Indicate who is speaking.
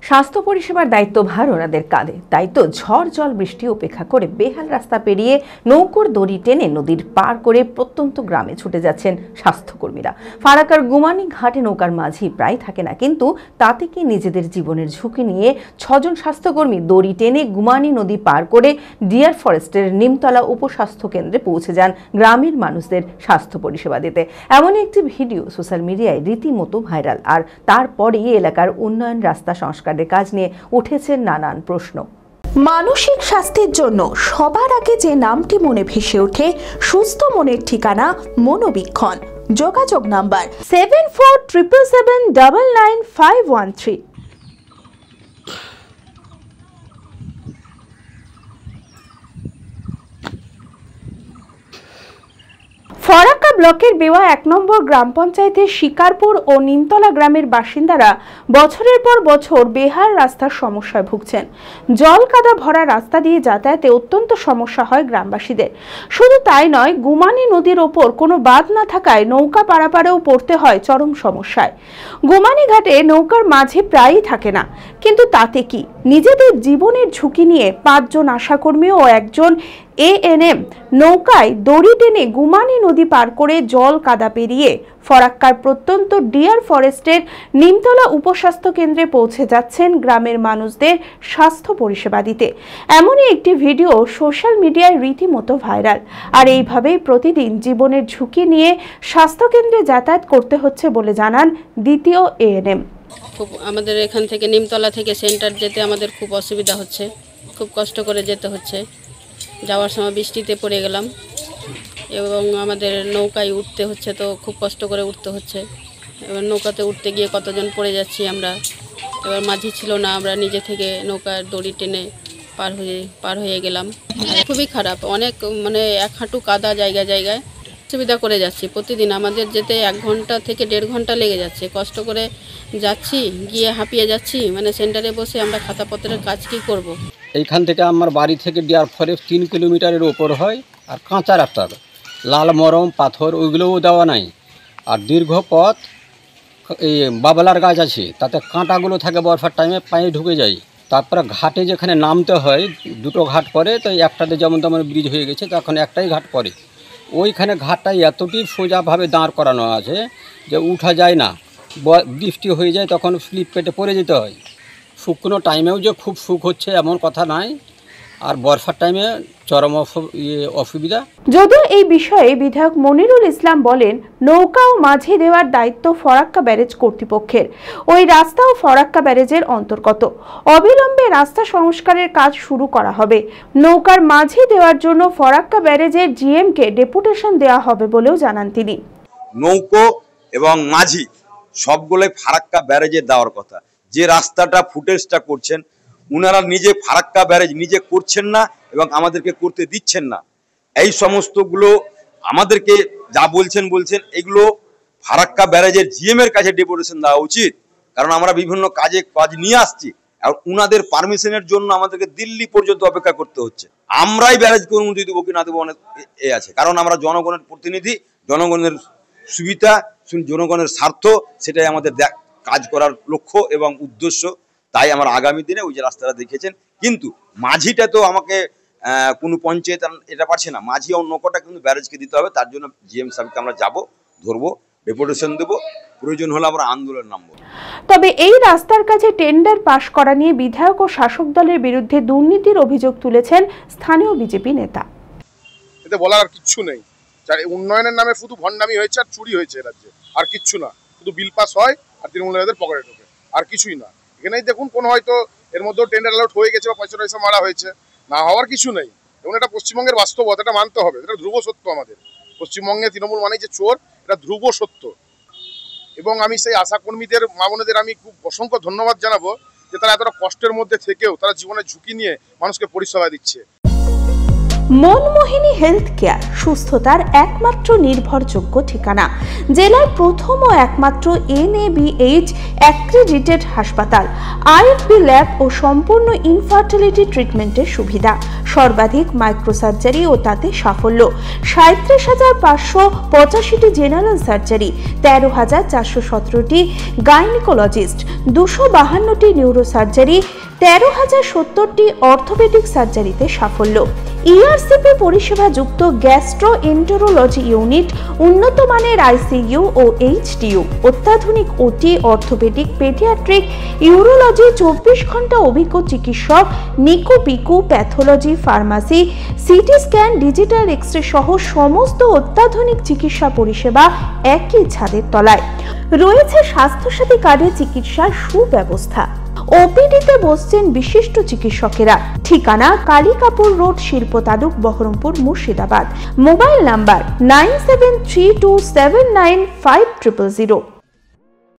Speaker 1: স্বাস্থ্য পরিষেবার দায়িত্বভার ওনাদের কাঁধে। তাই তো ঝড় জল বৃষ্টি উপেক্ষা করে বেহাল রাস্তা পেরিয়ে নৌকোর দড়ি টেনে নদীর পার করে প্রত্যন্ত গ্রামে ছুটে যাচ্ছেন স্বাস্থ্যকর্মীরা। ফারাক্কার গুমানি ঘাটে নৌকার মাঝি প্রায় থাকে না, কিন্তু তাতে কি নিজেদের জীবনের ঝুঁকি নিয়ে ৬ জন স্বাস্থ্যকর্মী দড়ি টেনে গুমানি নদী পার করে ডিয়ার ফরেস্টের নিমতলা উপস্বাস্থ্য কেন্দ্রে পৌঁছে যান গ্রামের মানুষদের স্বাস্থ্য পরিষেবা দিতে। এমনই একটি ভিডিও সোশ্যাল মিডিয়ায় রীতিমতো ভাইরাল। আর তারপরেই এলাকার উন্নয়ন, রাস্তা সংস্কার কাজ নিয়ে উঠেছে নানান প্রশ্ন।
Speaker 2: মানসিক স্বাস্থ্যের জন্য সবার আগে যে নামটি মনে ভেসে ওঠে, সুস্থ মনের ঠিকানা মনোবীক্ষণ। যোগাযোগ নাম্বার 7477799513। ফরাক্কা ব্লকের বেওয়া ১ নম্বর গ্রাম পঞ্চায়েতের শিকারপুর ও নিমতলা গ্রামের বাসিন্দারা বছরের পর বছর বেহাল রাস্তার সমস্যায় ভুগছেন। জল কাদা ভরা রাস্তা দিয়ে যাতায়াতে অত্যন্ত সমস্যা হয় গ্রামবাসীদের। শুধু তাই নয়, গুমানি নদীর ওপর কোনো বাঁধ না থাকায় নৌকা পারাপারেও পড়তে হয় চরম সমস্যায়। গুমানি ঘাটে নৌকার মাঝে প্রায়ই থাকে না, কিন্তু তাতে কি, নিজেদের জীবনের ঝুঁকি নিয়ে ৫ জন আশাকর্মী ও একজন এএনএম নৌকায় দড়ি টেনে গুমানি নদী পার করে জল কাদা পেরিয়ে ফরাক্কার প্রত্যন্ত ডিয়ার ফরেস্টের নিমতলা উপস্বাস্থ্য কেন্দ্রে পৌঁছে যাচ্ছেন গ্রামের মানুষদের স্বাস্থ্য পরিষেবা দিতে। এমনই একটি ভিডিও সোশ্যাল মিডিয়ায় রীতিমতো ভাইরাল। আর এইভাবেই প্রতিদিন জীবনের ঝুঁকি নিয়ে স্বাস্থ্যকেন্দ্রে যাতায়াত করতে হচ্ছে বলে জানান দ্বিতীয় এএনএম।
Speaker 3: খুব আমাদের এখান থেকে নিমতলা থেকে সেন্টার যেতে আমাদের খুব অসুবিধা হচ্ছে, খুব কষ্ট করে যেতে হচ্ছে। যাওয়ার সময় বৃষ্টিতে পড়ে গেলাম এবং আমাদের নৌকায় উঠতে হচ্ছে, তো খুব কষ্ট করে উঠতে হচ্ছে। এবার নৌকাতে উঠতে গিয়ে কতজন পড়ে যাচ্ছি আমরা। এবার মাঝি ছিল না, আমরা নিজে থেকে নৌকার দড়ি টেনে পার হয়ে গেলাম। খুবই খারাপ, অনেক মানে ১ হাঁটু কাদা জায়গায় জায়গায় অসুবিধা করে যাচ্ছি। প্রতিদিন আমাদের যেতে ১ ঘন্টা থেকে ১.৫ ঘন্টা লেগে যাচ্ছে। কষ্ট করে যাচ্ছি, গিয়ে হাঁপিয়ে যাচ্ছি। মানে সেন্টারে বসে আমরা খাতাপত্রের কাজ কি করব।
Speaker 4: এইখান থেকে আমার বাড়ি থেকে ডিয়ার ফরেস্ট ৩ কিলোমিটারের ওপর হয়। আর কাঁচা রাস্তা, লাল মরম পাথর ওইগুলোও দেওয়া নাই। আর দীর্ঘ পথ, এই বাবলার গাছ আছে, তাতে কাঁটাগুলো থাকে, বর্ষার টাইমে পায়ে ঢুকে যায়। তারপরে ঘাটে যেখানে নামতে হয়, 2টো ঘাট পরে, তো একটাতে যেমন তেমন ব্রিজ হয়ে গেছে, তো এখন একটাই ঘাট পরে। ওইখানে ঘাটটাই এতটি সোজাভাবে দাঁড় করানো আছে যে উঠা যায় না। বৃষ্টি হয়ে যায় তখন স্লিপ পেটে পড়ে যেতে হয়। শুকনো টাইমেও যে খুব সুখ হচ্ছে এমন কথা নাই, আর বর্ষার টাইমে চরম অসুবিধা।
Speaker 2: যদিও এই বিষয়ে বিধায়ক মনিরুল ইসলাম বলেন, নৌকা ও মাঝি দেওয়ার দায়িত্ব ফরাক্কা ব্যারেজ কর্তৃপক্ষের। ওই রাস্তাও ফরাক্কা ব্যারেজের অন্তর্গত। অবিলম্বে রাস্তা সংস্কারের কাজ শুরু করা হবে। নৌকার মাঝি দেওয়ার জন্য ফরাক্কা ব্যারেজের জিএম কে ডেপুটেশন দেওয়া হবে বলেও জানান তিনি।
Speaker 5: নৌকো এবং মাঝি সবগুলোই ফারাক্কা ব্যারেজে দেওয়ার কথা। যে রাস্তাটা ফুটেজটা করছেন, উনারা নিজে ফারাক্কা ব্যারেজ নিজে করছেন না এবং আমাদেরকে করতে দিচ্ছেন না। এই সমস্তগুলো আমাদেরকে যা বলছেন এগুলো ফারাক্কা ব্যারেজের জিএম এর কাছে ডেপুটেশন দেওয়া উচিত। কারণ আমরা বিভিন্ন কাজ নিয়ে আসছি, আর উনাদের পারমিশনের জন্য আমাদেরকে দিল্লি পর্যন্ত অপেক্ষা করতে হচ্ছে। আমরাই ব্যারেজকে অনুমতি দেবো কি না দেবো অনেক আছে, কারণ আমরা জনগণের প্রতিনিধি, জনগণের সুবিধা, জনগণের স্বার্থ, সেটাই আমাদের কাজ করার লক্ষ্য এবং উদ্দেশ্য। তাই আমরা আগামী দিনে ওই যে রাস্তাটা দেখেছেন, কিন্তু মাঝিটা তো আমাকে কোনো পঞ্চায়েত এটা পারছে না। মাঝি অন্য কটা কিন্তু ব্যারেজকে দিতে হবে। তার জন্য জিএম সাহেবকে আমরা যাব, ধরবো, ডেপুটেশন দেবো, প্রয়োজন হলে আমরা আন্দোলন নামবো।
Speaker 2: তবে এই রাস্তার কাছে টেন্ডার পাশ করা নিয়ে বিধায়ক ও শাসক দলের বিরুদ্ধে দুর্নীতির অভিযোগ তুলেছেন স্থানীয় বিজেপি নেতা।
Speaker 6: এতে বলার আর কিচ্ছু নেই। উন্নয়নের নামে শুধু ভণ্ডামি হয়েছে আর চুরি হয়েছে রাজ্যে, আর কিচ্ছু না। শুধু বিল পাস হয় আর তৃণমূল নেতাদের পকেটে ঢোকে, আর কিছুই না। এখানেই দেখুন, কোন হয়তো এর মধ্যেও টেন্ডার অ্যালাউট হয়ে গেছে বা পয়সা মারা হয়েছে, না হওয়ার কিছু নেই। এবং এটা পশ্চিমবঙ্গের বাস্তবতা, এটা মানতে হবে। এটা ধ্রুব সত্য। আমাদের পশ্চিমবঙ্গে তৃণমূল মানেই যে চোর, এটা ধ্রুব সত্য। এবং আমি সেই আশাকর্মীদের, মা বোনেদের আমি খুব অসংখ্য ধন্যবাদ জানাবো যে তারা এতটা কষ্টের মধ্যে থেকেও তারা জীবনের ঝুঁকি নিয়ে মানুষকে পরিষেবা দিচ্ছে।
Speaker 2: মনমোহিনী হেলথ কেয়ার সুস্থতার একমাত্র নির্ভরযোগ্য ঠিকানা, জেলার প্রথম ও একমাত্র NABH অ্যাক্রেডিটেড হাসপাতাল, IFB ল্যাব ও সম্পূর্ণ ইনফার্টিলিটি ট্রিটমেন্টের সুবিধা, সর্বাধিক মাইক্রোসার্জারি ও তাতে সাফল্য, 37,585টি জেনারেল সার্জারি, 13,417টি গাইনিকোলজিস্ট, 252টি নিউরোসার্জারি, 13,070টি অর্থোপেডিক সার্জারিতে সাফল্য, ERCP পরিষেবা যুক্ত গ্যাস্ট্রোএন্টেরোলজি ইউনিট, উন্নত মানের ICU ও HDU, অত্যাধুনিক OT, অর্থোপেডিক, পেডিয়াট্রিক, ইউরোলজি, 24 ঘন্টা অভিজ্ঞ চিকিৎসক, NICU PICU, pathology, pharmacy, CT scan, digital x-ray সহ সমস্ত অত্যাধুনিক চিকিৎসা পরিষেবা একই ছাদের তলায়। রয়েছে স্বাস্থ্যসাথী কার্ডে চিকিৎসার সুব্যবস্থা। ওপিডিতে বসছেন বিশিষ্ট চিকিৎসকেরা। ঠিকানা কালিকাপুর রোড, শিল্প তালুক, বহরমপুর, মুর্শিদাবাদ। Mobile number 9732795000।